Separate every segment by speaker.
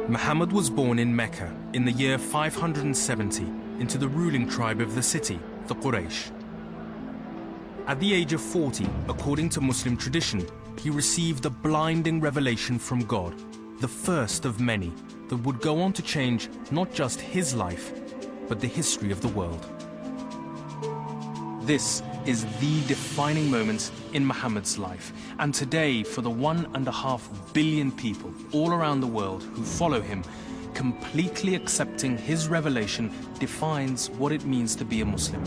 Speaker 1: Muhammad was born in Mecca in the year 570 into the ruling tribe of the city, the Quraysh. At the age of 40, according to Muslim tradition, he received a blinding revelation from God, the first of many that would go on to change not just his life, but the history of the world. This is the defining moment in Muhammad's life, and today, for the 1.5 billion people all around the world who follow him, completely accepting his revelation defines what it means to be a Muslim.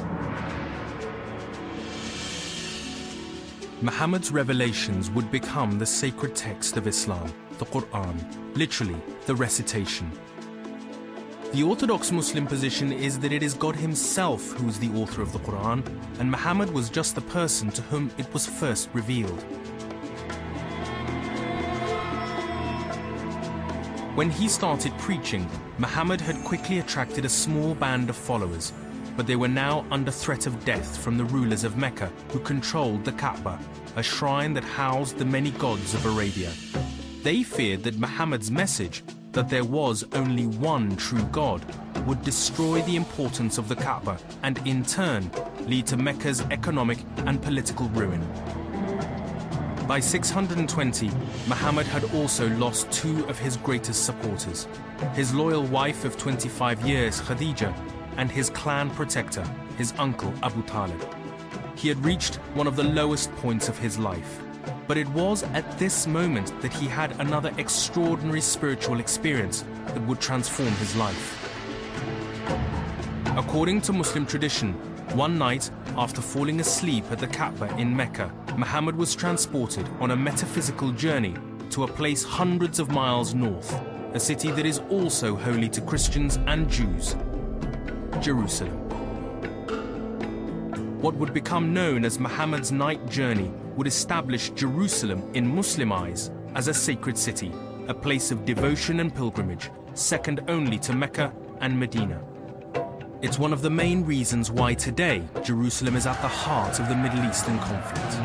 Speaker 1: Muhammad's revelations would become the sacred text of Islam, the Quran, literally the recitation. The Orthodox Muslim position is that it is God himself who is the author of the Quran, and Muhammad was just the person to whom it was first revealed. When he started preaching, Muhammad had quickly attracted a small band of followers, but they were now under threat of death from the rulers of Mecca, who controlled the Kaaba, a shrine that housed the many gods of Arabia. They feared that Muhammad's message, that there was only one true God, would destroy the importance of the Kaaba and in turn lead to Mecca's economic and political ruin. By 620, Muhammad had also lost two of his greatest supporters, his loyal wife of 25 years, Khadija, and his clan protector, his uncle Abu Talib. He had reached one of the lowest points of his life. But it was at this moment that he had another extraordinary spiritual experience that would transform his life. According to Muslim tradition, one night after falling asleep at the Kaaba in Mecca, Muhammad was transported on a metaphysical journey to a place hundreds of miles north, a city that is also holy to Christians and Jews, Jerusalem. What would become known as Muhammad's night journey would establish Jerusalem in Muslim eyes as a sacred city, a place of devotion and pilgrimage, second only to Mecca and Medina. It's one of the main reasons why today Jerusalem is at the heart of the Middle Eastern conflict.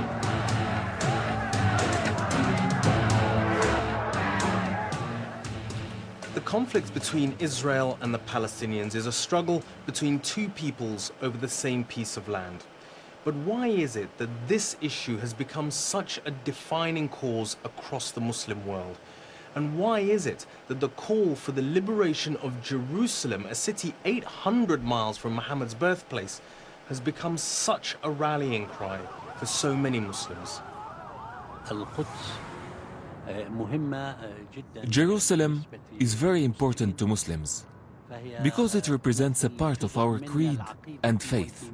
Speaker 1: The conflict between Israel and the Palestinians is a struggle between two peoples over the same piece of land. But why is it that this issue has become such a defining cause across the Muslim world? And why is it that the call for the liberation of Jerusalem, a city 800 miles from Muhammad's birthplace, has become such a rallying cry for so many Muslims?
Speaker 2: Jerusalem is very important to Muslims because it represents a part of our creed and faith.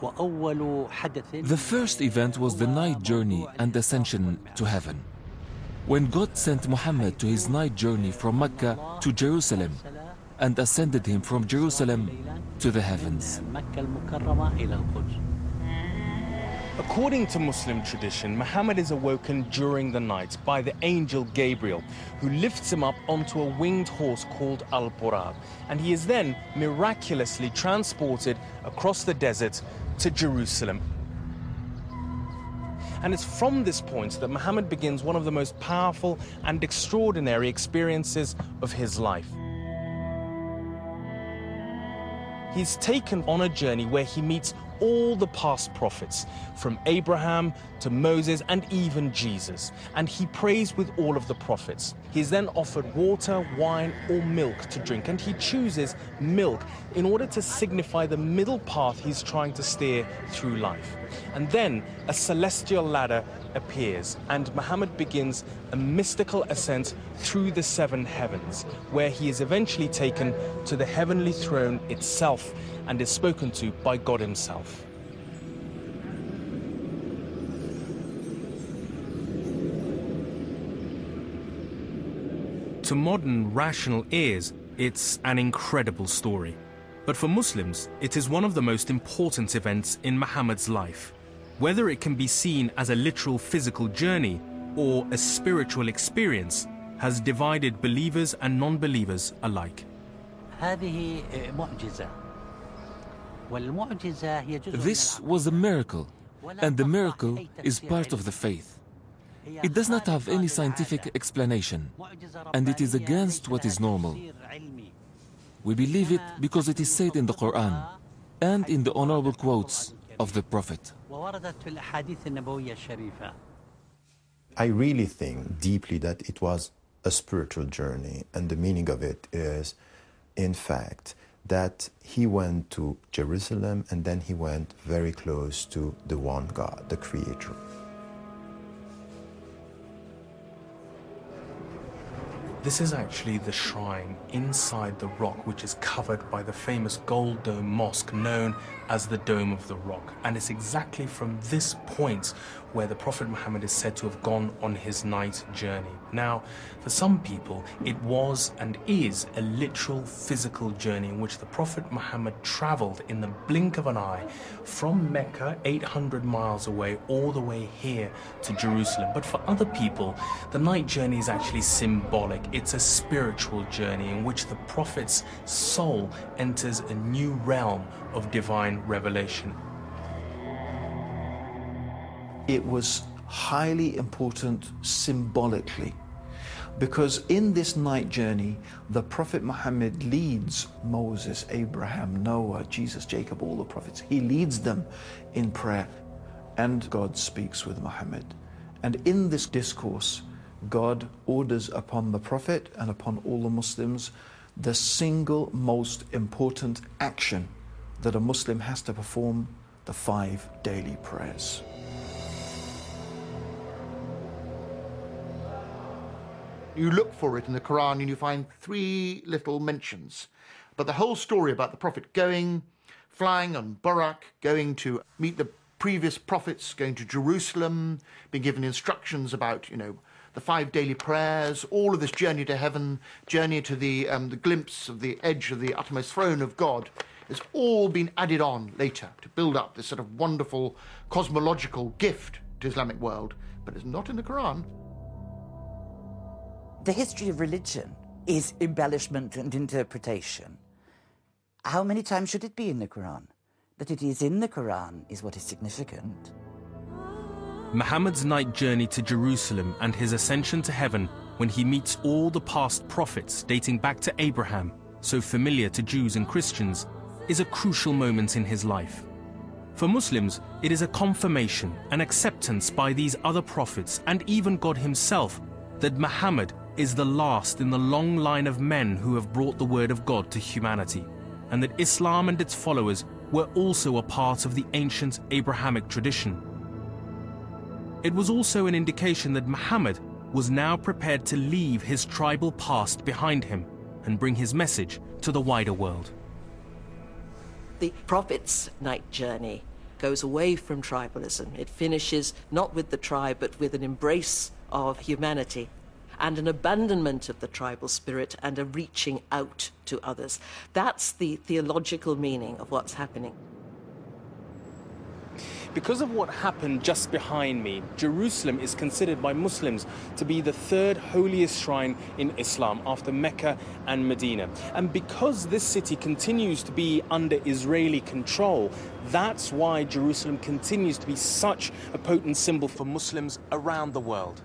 Speaker 2: The first event was the night journey and ascension to heaven, when God sent Muhammad to his night journey from Mecca to Jerusalem and ascended him from Jerusalem to the heavens.
Speaker 1: According to Muslim tradition, Muhammad is awoken during the night by the angel Gabriel, who lifts him up onto a winged horse called Al-Buraq, and he is then miraculously transported across the desert to Jerusalem. And it's from this point that Muhammad begins one of the most powerful and extraordinary experiences of his life. He's taken on a journey where he meets all the past prophets, from Abraham to Moses and even Jesus, and he prays with all of the prophets. He's then offered water, wine, or milk to drink, and he chooses milk in order to signify the middle path he's trying to steer through life. And then a celestial ladder appears, and Muhammad begins a mystical ascent through the 7 heavens, where he is eventually taken to the heavenly throne itself and is spoken to by God himself. To modern, rational ears, it's an incredible story. But for Muslims, it is one of the most important events in Muhammad's life. Whether it can be seen as a literal physical journey or a spiritual experience has divided believers and non-believers alike.
Speaker 2: This was a miracle, and the miracle is part of the faith. It does not have any scientific explanation, and it is against what is normal. We believe it because it is said in the Quran and in the honorable quotes of the Prophet.
Speaker 3: I really think deeply that it was a spiritual journey, and the meaning of it is, in fact, that he went to Jerusalem and then he went very close to the one God, the Creator.
Speaker 1: This is actually the shrine inside the rock, which is covered by the famous gold dome mosque known as the Dome of the Rock. And it's exactly from this point where the Prophet Muhammad is said to have gone on his night journey. Now, for some people, it was and is a literal physical journey in which the Prophet Muhammad traveled in the blink of an eye from Mecca, 800 miles away, all the way here to Jerusalem. But for other people, the night journey is actually symbolic. It's a spiritual journey in which the Prophet's soul enters a new realm of divine revelation.
Speaker 4: It was highly important symbolically, because in this night journey, the Prophet Muhammad leads Moses, Abraham, Noah, Jesus, Jacob, all the prophets. He leads them in prayer, and God speaks with Muhammad. And in this discourse, God orders upon the Prophet and upon all the Muslims the single most important action that a Muslim has to perform: the 5 daily prayers.
Speaker 5: You look for it in the Quran and you find 3 little mentions. But the whole story about the Prophet going, flying on Buraq, going to meet the previous prophets, going to Jerusalem, being given instructions about, the 5 daily prayers, all of this journey to heaven, journey to the glimpse of the edge of the uttermost throne of God, has all been added on later to build up this sort of wonderful cosmological gift to the Islamic world. But it's not in the Quran.
Speaker 6: The history of religion is embellishment and interpretation. How many times should it be in the Quran? That it is in the Quran is what is significant.
Speaker 1: Muhammad's night journey to Jerusalem and his ascension to heaven, when he meets all the past prophets dating back to Abraham, so familiar to Jews and Christians, is a crucial moment in his life. For Muslims, it is a confirmation, an acceptance by these other prophets and even God himself that Muhammad is the last in the long line of men who have brought the word of God to humanity, and that Islam and its followers were also a part of the ancient Abrahamic tradition. It was also an indication that Muhammad was now prepared to leave his tribal past behind him and bring his message to the wider world.
Speaker 7: The Prophet's night journey goes away from tribalism. It finishes not with the tribe, but with an embrace of humanity and an abandonment of the tribal spirit and a reaching out to others. That's the theological meaning of what's happening.
Speaker 1: Because of what happened just behind me, Jerusalem is considered by Muslims to be the 3rd holiest shrine in Islam after Mecca and Medina. And because this city continues to be under Israeli control, that's why Jerusalem continues to be such a potent symbol for Muslims around the world.